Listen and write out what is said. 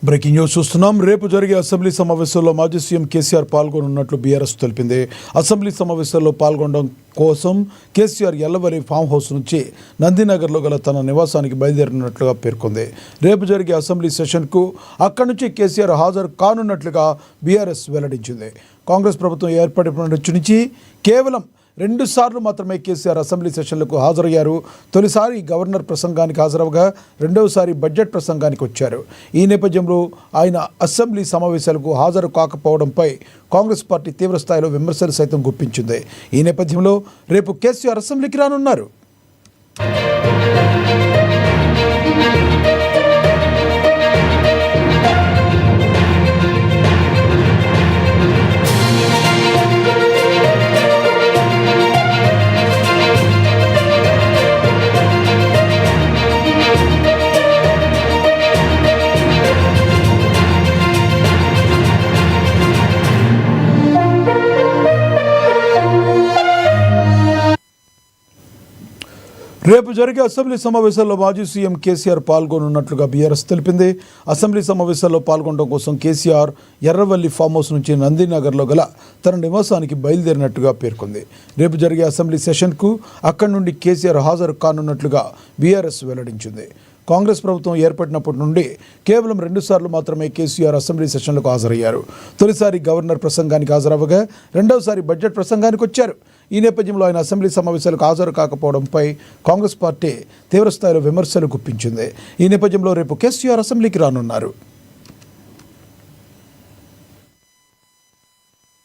Breaking news చూస్తున్నాం. రేపు జరిగే అసెంబ్లీ సమావేశాల్లో మాజీ సీఎం కేసీఆర్ పాల్గొనున్నట్లు బీఆర్ఎస్ తెలిపింది. అసెంబ్లీ సమావేశాల్లో పాల్గొనడం కోసం కేసీఆర్ ఎల్లవల్లి ఫామ్ హౌస్ నుంచి నందినగర్లో గల తన నివాసానికి బయలుదేరినట్లుగా పేర్కొంది. రేపు జరిగే అసెంబ్లీ సెషన్కు అక్కడి నుంచి కేసీఆర్ హాజరు కానున్నట్లుగా బీఆర్ఎస్ వెల్లడించింది. కాంగ్రెస్ ప్రభుత్వం ఏర్పడినప్పటి నుంచి కేవలం 2 సార్లు మాత్రమే కేసీఆర్ అసెంబ్లీ సెషన్లకు హాజరయ్యారు. తొలిసారి గవర్నర్ ప్రసంగానికి హాజరవగా రెండవసారి బడ్జెట్ ప్రసంగానికి వచ్చారు. ఈ నేపథ్యంలో ఆయన అసెంబ్లీ సమావేశాలకు హాజరు కాకపోవడంపై కాంగ్రెస్ పార్టీ తీవ్రస్థాయిలో విమర్శలు సైతం గుప్పించింది. ఈ నేపథ్యంలో రేపు కేసీఆర్ అసెంబ్లీకి రానున్నారు. రేపు జరిగే అసెంబ్లీ సమావేశాల్లో మాజీ సీఎం కేసీఆర్ పాల్గొనున్నట్లుగా బీఆర్ఎస్ తెలిపింది. అసెంబ్లీ సమావేశాల్లో పాల్గొనడం కోసం కేసీఆర్ ఎర్రవల్లి ఫామ్ హౌస్ నుంచి నందినగర్లో గల తన నివాసానికి బయలుదేరినట్టుగా పేర్కొంది. రేపు జరిగే అసెంబ్లీ సెషన్కు అక్కడి నుండి కేసీఆర్ హాజరు కానున్నట్లుగా బీఆర్ఎస్ వెల్లడించింది. కాంగ్రెస్ ప్రభుత్వం ఏర్పడినప్పటి నుండి కేవలం 2 సార్లు మాత్రమే కేసీఆర్ అసెంబ్లీ సెషన్లకు హాజరయ్యారు. తొలిసారి గవర్నర్ ప్రసంగానికి హాజరవ్వగా రెండవసారి బడ్జెట్ ప్రసంగానికి వచ్చారు. ఈ నేపథ్యంలో ఆయన అసెంబ్లీ సమావేశాలకు హాజరు కాకపోవడంపై కాంగ్రెస్ పార్టీ తీవ్రస్థాయిలో విమర్శలు గుప్పించింది. ఈ నేపథ్యంలో రేపు కేసీఆర్ అసెంబ్లీకి రానున్నారు.